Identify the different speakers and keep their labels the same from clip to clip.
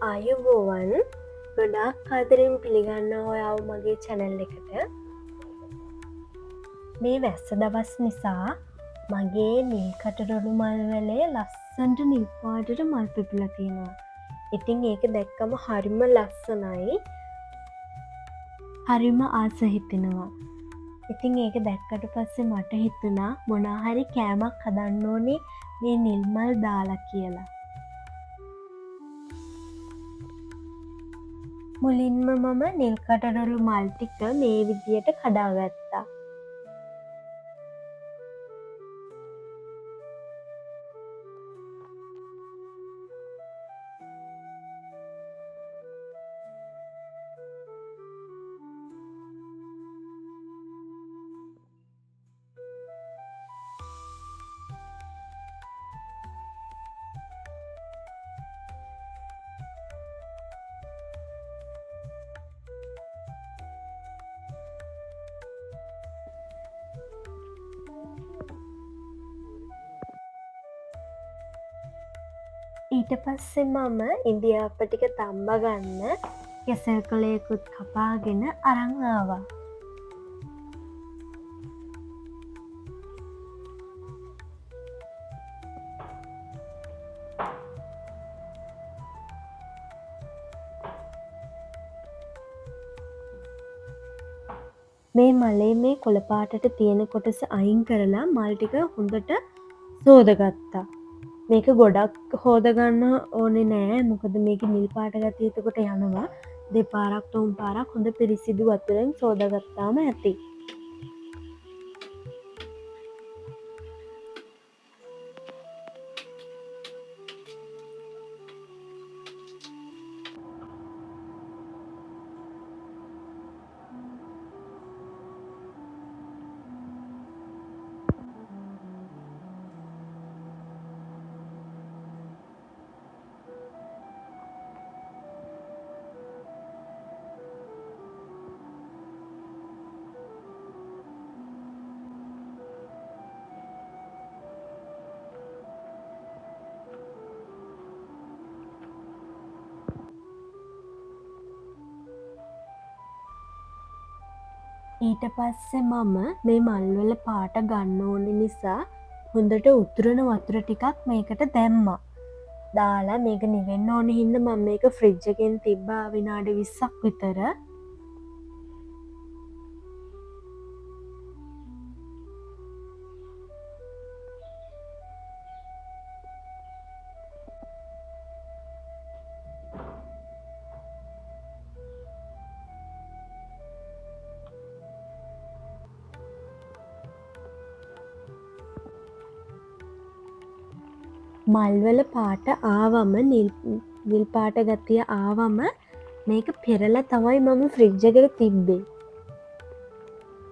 Speaker 1: ආයුබෝවන් ගොඩාක් ආදරෙන් පිළිගන්නවා ඔයාව මගේ චැනල් එකට. මේ වැස්ස දවස් නිසා මගේ නිල් කටරොඩු මල්වලේ ලස්සන්ට නිල්පාටට මල් පිපිලා තියෙනවා. ඉතින් ඒක දැක්කම හරිම ලස්සනයි, හරිම ආස හිතෙනවා. ඉතින් ඒක දැක්කට පස්සේ මට හිතුණා මොනාහරි කෑමක් හදන්න ඕනේ මේ නිල් මල් දාලා කියලා. මුලින්ම මම නිල් කටරොළු මල් ටික මේ විදියට කඩාගත්තා. ඊට පස්සේ මම ඉන්දියාප්ප ටික තම්බ ගන්න කෙසෙල් කොලයකුත් කපාගෙන අරන් ආවා. මේ මලේ මේ කොළ පාටට තියෙන කොටස අයින් කරලා මල් ටික හොඳට සෝදගත්තා. මේක ගොඩක් හෝදගන්න ඕනේ නෑ, මොකද මේක නිල් පාට ගතිය එතකොට යනවා. දෙපාරක් තුන් පාරක් හොඳ පිරිසිදු වතුරෙන් සෝදාගත්තාම ඇති. ඊට පස්සේ මම මේ මල්වල පාට ගන්න ඕන නිසා හොඳට උතුරන වතුර ටිකක් මේකට දැම්මා. දාලා මේක නිවෙන්න ඕන හින්දා මම මේක ෆ්‍රිජ් එකෙන් තිබ්බා විනාඩි 20ක් විතර. මල්වල පාට ආවම නිල් පාට ගතිය ආවම මේක පෙරලා තමයි මම ෆ්‍රිජ් එකට තිබ්බේ.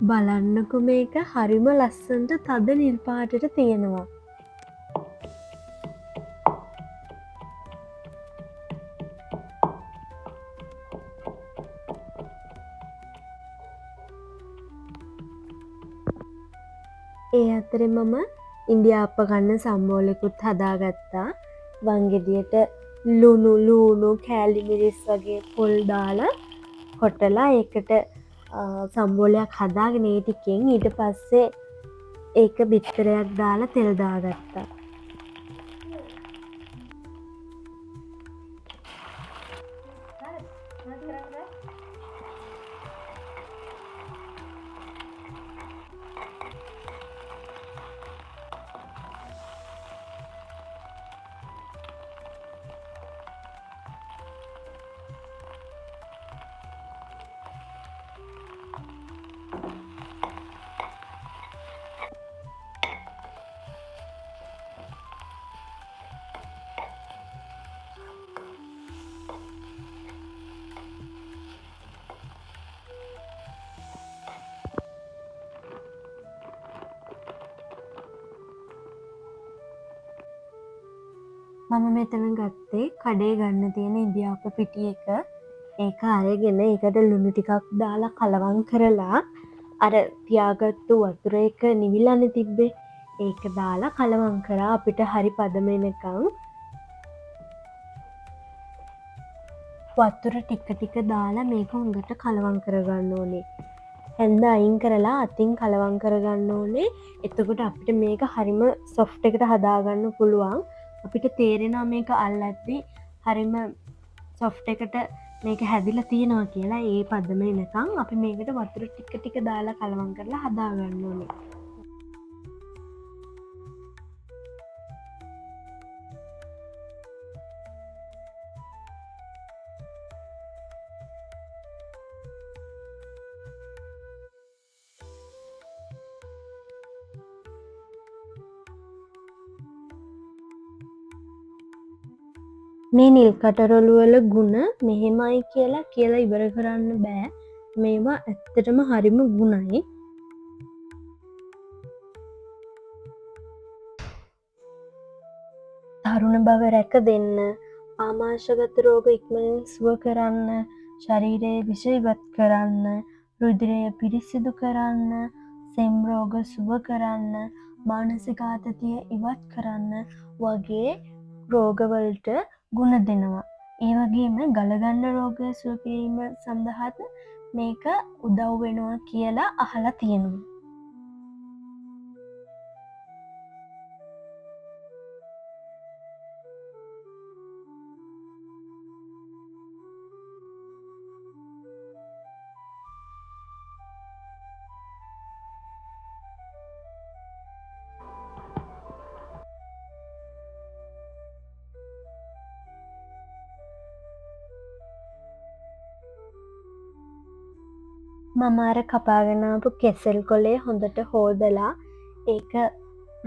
Speaker 1: බලන්නකො මේක හරිම ලස්සනට තද නිල් පාටට තියෙනවා. ඒ අතරේ මම ඉන්දියාප්ප කන්න සම්බෝලෙකුත් හදාගත්තා. වංගෙඩියට ලුණු කෑලි මිරිස් වගේ පොල් දාලා කොටලා ඒකට සම්බෝලයක් හදාගෙන ඒ ටිකෙන් ඊට පස්සේ ඒක බිත්තරයක් දාලා තෙල් දාගත්තා. මම මෙතන ගත්තේ කඩේ ගන්න තියෙන ඉන්දියාප්ප පිටි එක. ඒක අරගෙන ඒකට ලුණු ටිකක් දාලා කලවම් කරලා අර තියාගත්තු වතුර එක නිවිලානේ තිබ්බේ. ඒක දාලා කලවම් කරා අපිට හරි පදම එනකම්. වතුර ටික ටික දාලා මේක හොඳට කලවම් කරගන්න ඕනේ. හැන්ද අයින් කරලා අතින් කලවම් කරගන්න ඕනේ. එතකොට අපිට මේක හරිම සොෆ්ට් එකට හදාගන්න පුළුවන්. අපිට තේරෙනවා මේක අල්ලද්දි හරිම සොෆ්ට් එකට මේක හැදිලා තියෙනවා කියලා. ඒ පදම එනකන් අපි මේකට වතුර ටික ටික දාලා කලවම් කරලා හදාගන්න ඕනේ. මේ නිල් කටරොළු වල ගුණ මෙහෙමයි කියලා ඉවර කරන්න බෑ. මේවා ඇත්තටම හරිම ගුණයි. තරුණ බව රැක දෙන්න, ආමාශගත රෝග ඉක්මනින් සුව කරන්න, ශරීරයේ විෂ ඉවත් කරන්න, රුධිරය පිරිසිදු කරන්න, සෙම් රෝග සුව කරන්න, මානසික ආතතිය ඉවත් කරන්න වගේ රෝගවලට ගුණ දෙනවා. ඒ වගේම ගලගන්න රෝගය සුව කිරීම සඳහාත් මේක උදව් වෙනවා කියලා අහලා තියෙනවා. මම අර කපාගෙන ආපු කෙසෙල් කොලේ හොඳට හෝදලා ඒක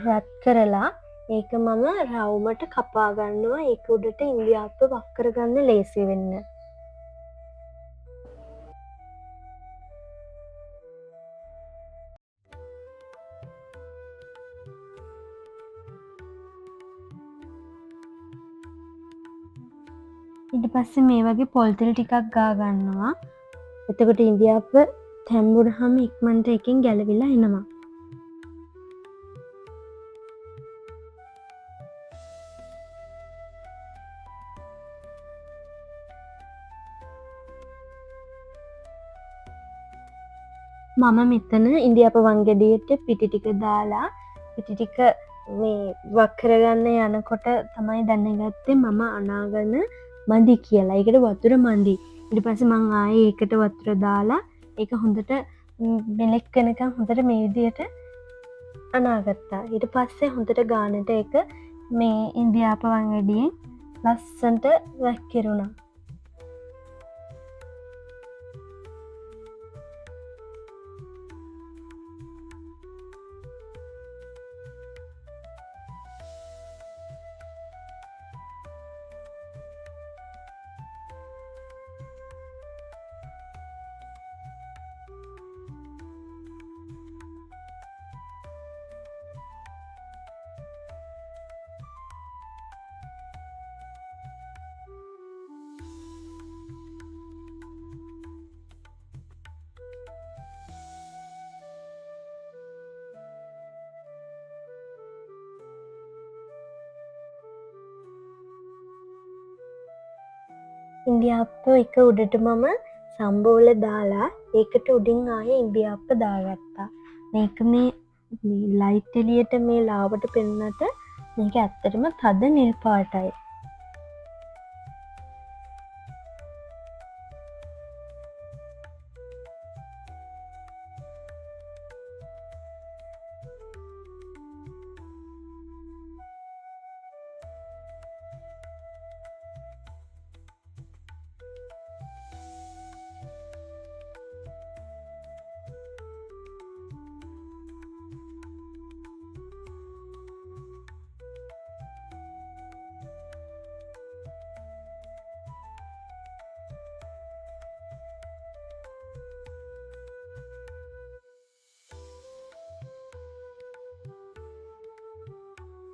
Speaker 1: රත් කරලා ඒක මම රවුමට කපා ගන්නවා. ඒක උඩට ඉන්දියාප්ප වක් කරගන්න ලේසි වෙන්න. ඊට පස්සේ මේ වගේ පොල් තෙල් ටිකක් ගා ගන්නවා. එතකොට ඉන්දියාප්ප තැම්බුනහම ඉක්මනට එකෙන් ගැලවිලා එනවා. මම මෙතන ඉන්දියාප්ප වංගෙඩියට පිටි ටික දාලා පිටි ටික මේ වක් කරගන්න යනකොට තමයි දැනගත්තේ මම අනාගෙන මදි කියලා. ඒකට වතුර මදි. ඊට පස්සේ මං ආයේ ඒකට වතුර දාලා ඒක හොඳට මෙලෙක් වෙනකන් හොඳට මේ විදියට අනාගත්තා. ඊට පස්සේ හොඳට ගානට ඒක මේ ඉන්දියාප්ප වංගෙඩියෙන් ලස්සනට වැක්කිරුණා. ඉන්දියාප්ප එක උඩට මම සම්බෝල දාලා ඒකට උඩින් ආයේ ඉන්දියාප්ප දාගත්තා. මේක මේ ලයිට් එළියට මේ ලාවට පෙනුනට මේක ඇත්තටම තද නිල් පාටයි.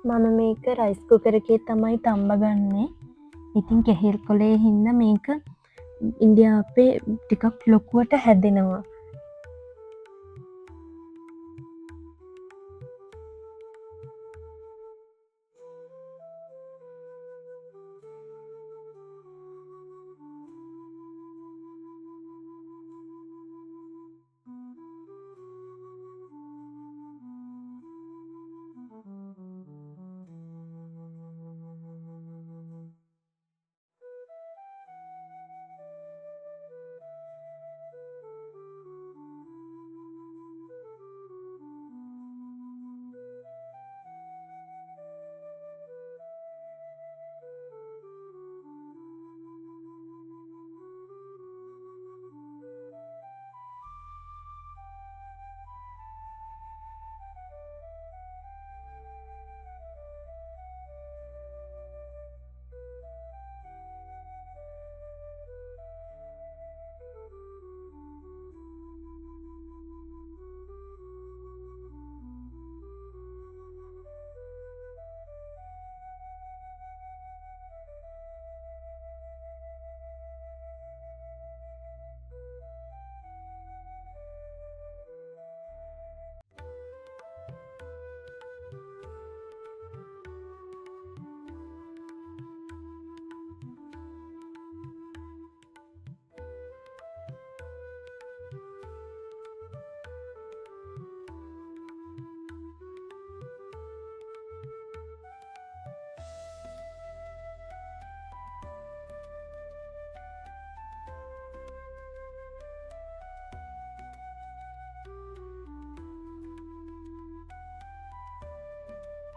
Speaker 1: මම මේක රයිස් කුකර් එකේ තමයි තම්බගන්නේ. ඉතින් කෙහෙල් කොලේ හින්දා මේක ඉන්දියාප්පේ ටිකක් ලොකුවට හැදෙනවා.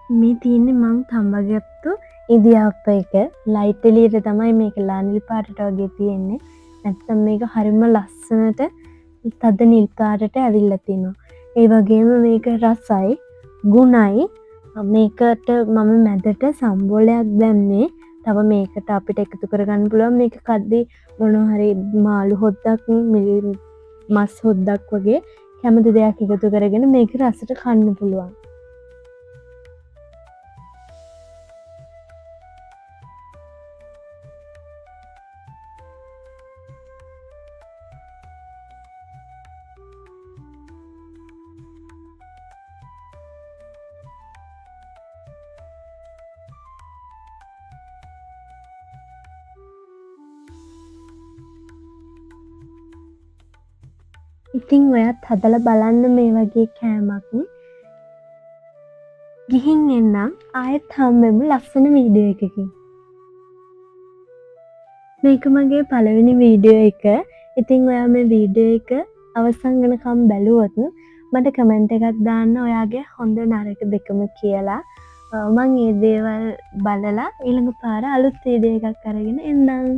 Speaker 1: මේ තියෙන්නේ මං තඹගත්තු ඉදියාප්ප එක. ලයිට් එළියට තමයි මේක ලානිලි පාටට වගේ තියෙන්නේ. නැත්තම් මේක හරිම ලස්සනට තද නිල් පාටට ඇවිල්ලා තිනවා. ඒ වගේම මේක රසයි, ගුණයි. මේකට මම මැදට සම්බෝලයක් දැම්මේ. තව මේකට අපිට එකතු කරගන්න පුළුවන් මේක කද්දි මොනවා හරි මාළු හොද්දක්, මස් හොද්දක් වගේ කැමති දෙයක් එකතු කරගෙන මේක රසට කන්න පුළුවන්. ඉතින් ඔයත් හදලා බලන්න මේ වගේ කෑමක්. ගිහින් එන්නම්. ආයෙත් හම්බෙමු ලස්සන වීඩියෝ එකකින්. මේක මගේ පළවෙනි වීඩියෝ එක. ඉතින් ඔයා මේ වීඩියෝ එක අවසන් වෙනකම් බැලුවොත් මට කමෙන්ට් එකක් දාන්න ඔයාගේ හොඳ නරක දෙකම කියලා. මං ඒ දේවල් බලලා ඊළඟ පාර අලුත් වීඩියෝ එකක් අරගෙන එන්නම්.